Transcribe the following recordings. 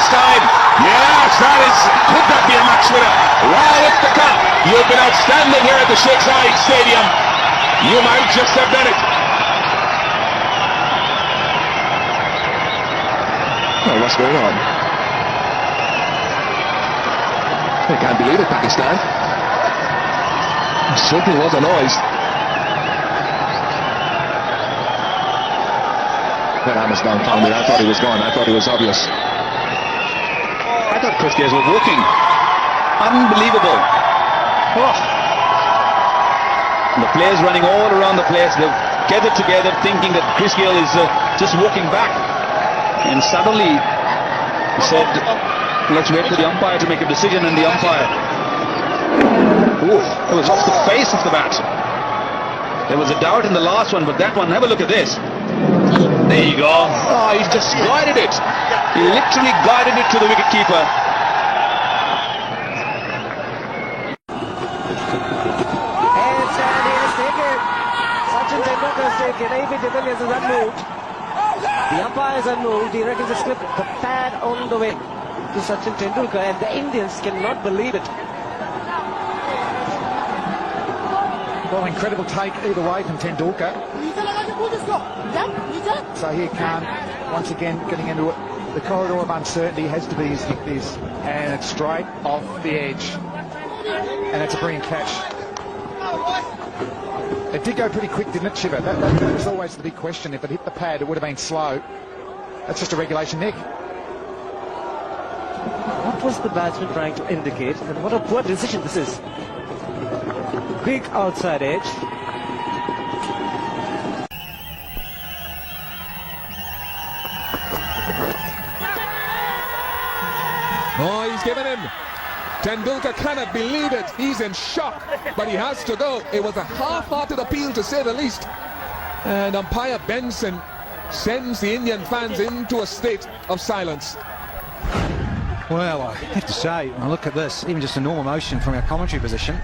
time. Yes, could that be a match winner? Wow, it's the cup. You've been outstanding here at the Sheikh Zayed Stadium. You might just have done it. Well, what's going on? I can't believe it, Pakistan. There certainly was a noise. Hamas downfounded. I thought he was gone. I thought he was obvious. I thought Chris Gayle was walking. Unbelievable. Oh. The players running all around the place. They've gathered together thinking that Chris Gayle is just walking back. And suddenly he said, let's wait for the umpire to make a decision, and the umpire, it was off the face of the bat. There was a doubt in the last one, but that one, have a look at this. There you go. Oh, he just guided it. He literally guided it to the wicketkeeper. And he has taken. Sachin Tendulkar has taken. A.B. de Villiers is unmoved. The umpire is unmoved. He reckons it's slipped the pad on the way to Sachin Tendulkar, and the Indians cannot believe it. Well, incredible take either way from Tendulkar. So here Khan, once again, getting into the corridor of uncertainty, has to be his kick this. And it's straight off the edge. And it's a brilliant catch. It did go pretty quick, didn't it, Shiva? That was always the big question. If it hit the pad, it would have been slow. That's just a regulation nick. What was the batsman trying to indicate? And what a poor decision this is. Quick outside edge. Oh, he's given him. Tendulkar cannot believe it. He's in shock, but he has to go. It was a half-hearted appeal, to say the least. And umpire Benson sends the Indian fans into a state of silence. Well, I have to say, when I look at this, even just a normal motion from our commentary position,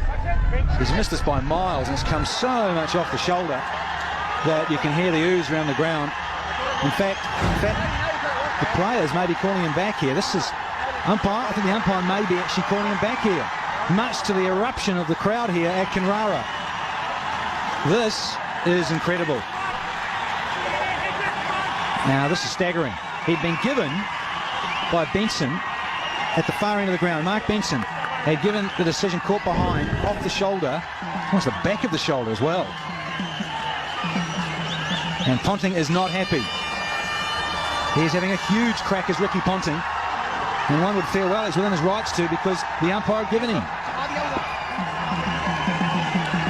he's missed this by miles, and it's come so much off the shoulder that you can hear the ooze around the ground. In fact, the players may be calling him back here. This is umpire. I think the umpire may be actually calling him back here, much to the eruption of the crowd here at Kinrara. This is incredible. Now, this is staggering. He'd been given by Benson at the far end of the ground. Mark Benson had given the decision caught behind, off the shoulder, almost the back of the shoulder as well. And Ponting is not happy. He's having a huge crack as Ricky Ponting. And one would feel, well, he's within his rights to, because the umpire had given him.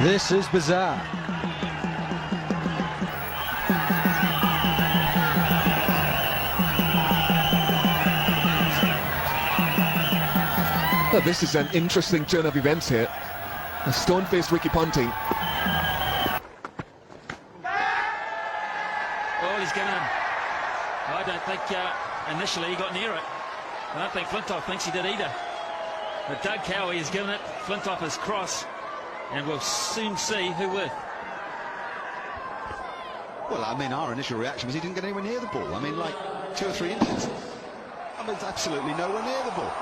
This is bizarre. Well, this is an interesting turn of events here. A stone-faced Ricky Ponting. Oh, he's given him. I don't think initially he got near it. I don't think Flintoff thinks he did either. But Doug Cowie has given it. Flintoff is cross, and we'll soon see who with. Well, I mean, our initial reaction was he didn't get anywhere near the ball. I mean, like 2 or 3 inches. I mean, it's absolutely nowhere near the ball.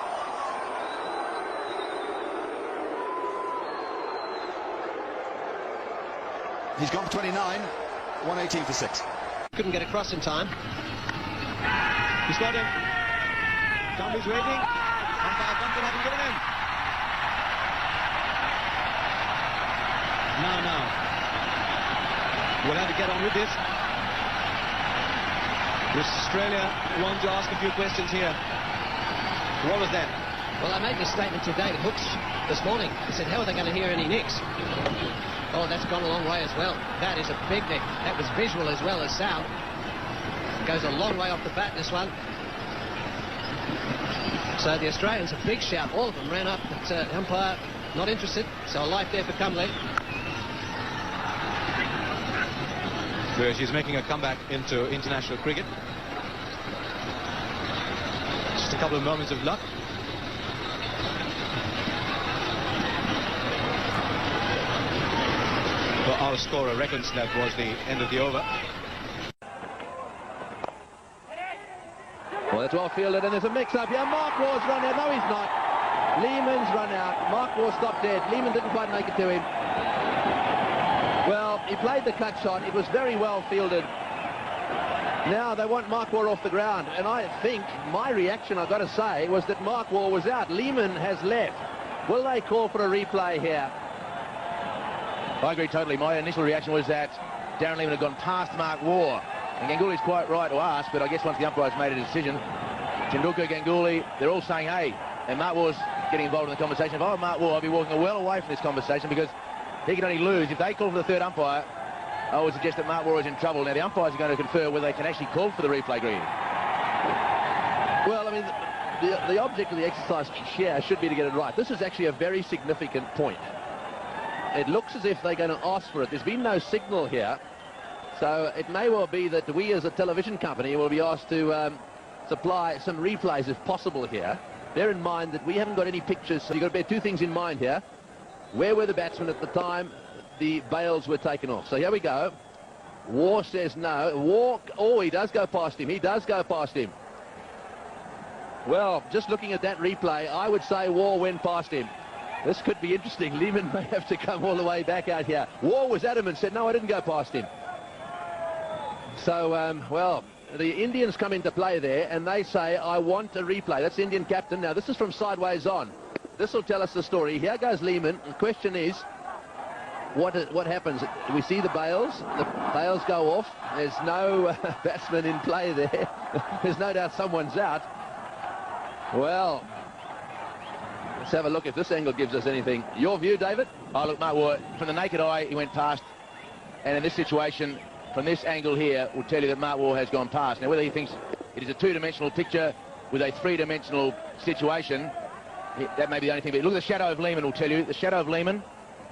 He's gone for 29, 118 for 6. Couldn't get across in time. He's got him. Tommy's waiting. Umpire Bunton haven't given him. No. We'll have to get on with this. Australia want to ask a few questions here. What was that? Well, I made this statement to David Hooks this morning. I said, how are they going to hear any nicks? Oh, that's gone a long way as well. That is a big nick. That was visual as well as sound. Goes a long way off the bat, this one. So the Australians, a big shout. All of them ran up, but the umpire not interested. So a life there for Cumley. So she's making a comeback into international cricket. Just a couple of moments of luck. Well, our scorer reckons that was the end of the over. Well, that's well fielded, and there's a mix-up here. Mark Waugh's run out. No, he's not. Lehman's run out. Mark Waugh stopped dead. Lehman didn't quite make it to him. Well, he played the cut shot. It was very well fielded. Now they want Mark Waugh off the ground, and I think my reaction, I've got to say, was that Mark Waugh was out. Lehman has left. Will they call for a replay here? I agree totally. My initial reaction was that Darren Lehman had gone past Mark Waugh. And Ganguly's quite right to ask, but I guess once the umpires made a decision, Tendulkar, Ganguly, they're all saying, hey, and Mark Waugh's getting involved in the conversation. If I were Mark Waugh, I'd be walking well away from this conversation because he can only lose. If they call for the third umpire, I would suggest that Mark Waugh is in trouble. Now, the umpires are going to confer whether they can actually call for the replay green. Well, I mean, the object of the exercise here should be to get it right. This is actually a very significant point. It looks as if they're going to ask for it. There's been no signal here. So it may well be that we as a television company will be asked to supply some replays if possible here. Bear in mind that we haven't got any pictures, so you've got to bear two things in mind here. Where were the batsmen at the time the bails were taken off? So here we go. Waugh says no. Waugh, oh, he does go past him. He does go past him. Well, just looking at that replay, I would say Waugh went past him. This could be interesting. Lehman may have to come all the way back out here. Waugh was adamant, said, no, I didn't go past him. So, well, the Indians come into play there, and they say, I want a replay. That's the Indian captain. Now, this is from sideways on. This will tell us the story. Here goes Lehman. The question is, what happens? Do we see the bails? The bails go off. There's no batsman in play there. There's no doubt someone's out. Well, let's have a look if this angle gives us anything. Your view, David? Oh, look, Mark Waugh, from the naked eye, he went past. And in this situation, from this angle here, will tell you that Mark Waugh has gone past. Now, whether he thinks it is a two-dimensional picture with a three-dimensional situation, that may be the only thing. But look at the shadow of Lehman will tell you. The shadow of Lehman,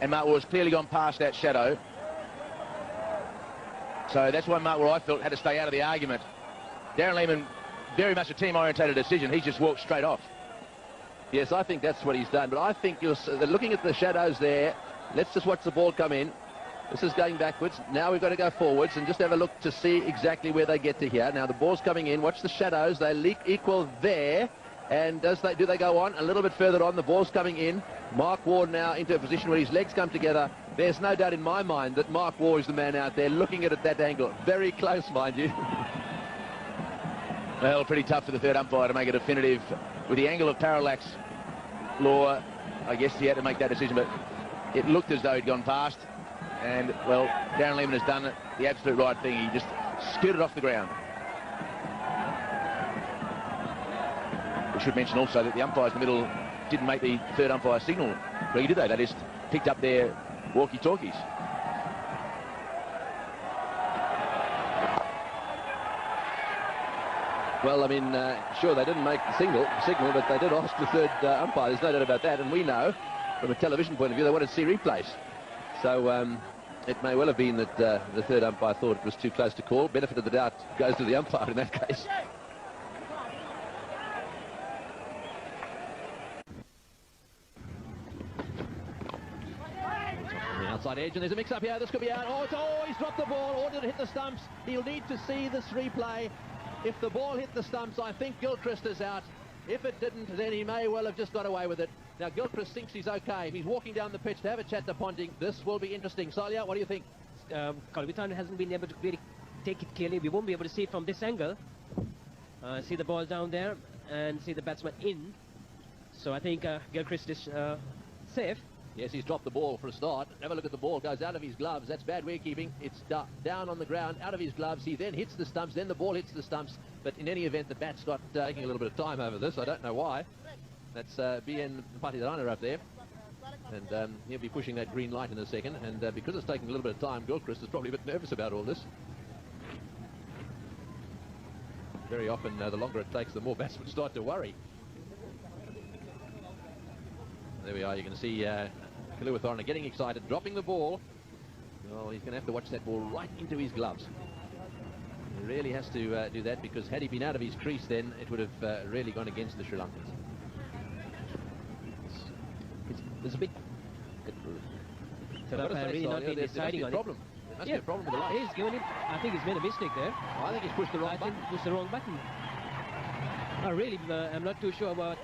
and Mark Waugh has clearly gone past that shadow. So that's why Mark Waugh, I felt, had to stay out of the argument. Darren Lehman, very much a team-orientated decision. He's just walked straight off. Yes, I think that's what he's done. But I think you're looking at the shadows there. Let's just watch the ball come in. This is going backwards. Now we've got to go forwards and just have a look to see exactly where they get to here. Now the ball's coming in. Watch the shadows. They equal there. And do they go on? A little bit further on. The ball's coming in. Mark Waugh now into a position where his legs come together. There's no doubt in my mind that Mark Waugh is the man out there looking at it at that angle. Very close, mind you. Well, pretty tough for the third umpire to make a definitive. With the angle of parallax law, I guess he had to make that decision, but it looked as though he'd gone past. And, well, Darren Lehman has done the absolute right thing. He just scooted off the ground. We should mention also that the umpires in the middle didn't make the third umpire signal. Really, did they? They just picked up their walkie-talkies. Well, I mean, sure, they didn't make the signal, but they did ask the third umpire. There's no doubt about that. And we know, from a television point of view, they wanted to see replays. So it may well have been that the third umpire thought it was too close to call. Benefit of the doubt goes to the umpire in that case. The outside edge, and there's a mix-up here. This could be out. Oh, he's dropped the ball. Or did it hit the stumps? He'll need to see this replay. If the ball hit the stumps, I think Gilchrist is out. If it didn't, then he may well have just got away with it. Now, Gilchrist thinks he's okay. If he's walking down the pitch to have a chat to Ponting, this will be interesting. Salia, what do you think? Kolvithan hasn't been able to really take it clearly. We won't be able to see it from this angle. See the ball down there and see the batsman in. So I think Gilchrist is safe. Yes, he's dropped the ball for a start. Have a look at the ball. Goes out of his gloves. That's bad wicketkeeping. It's down on the ground, out of his gloves. He then hits the stumps. Then the ball hits the stumps. But in any event, the bat's got taking a little bit of time over this. I don't know why. That's BN Patidharana up there. And he'll be pushing that green light in a second. And because it's taking a little bit of time, Gilchrist is probably a bit nervous about all this. Very often, the longer it takes, the more batsmen start to worry. There we are. You can see Kaluwitharana getting excited, dropping the ball. Well, he's going to have to watch that ball right into his gloves. He really has to do that, because had he been out of his crease, then it would have really gone against the Sri Lankans. There's a big... Really not been deciding on it. Problem. There must be a problem with the light. He's given it. I think he's made a mistake there. I think he's pushed the wrong button. Pushed the wrong button. I really am not too sure about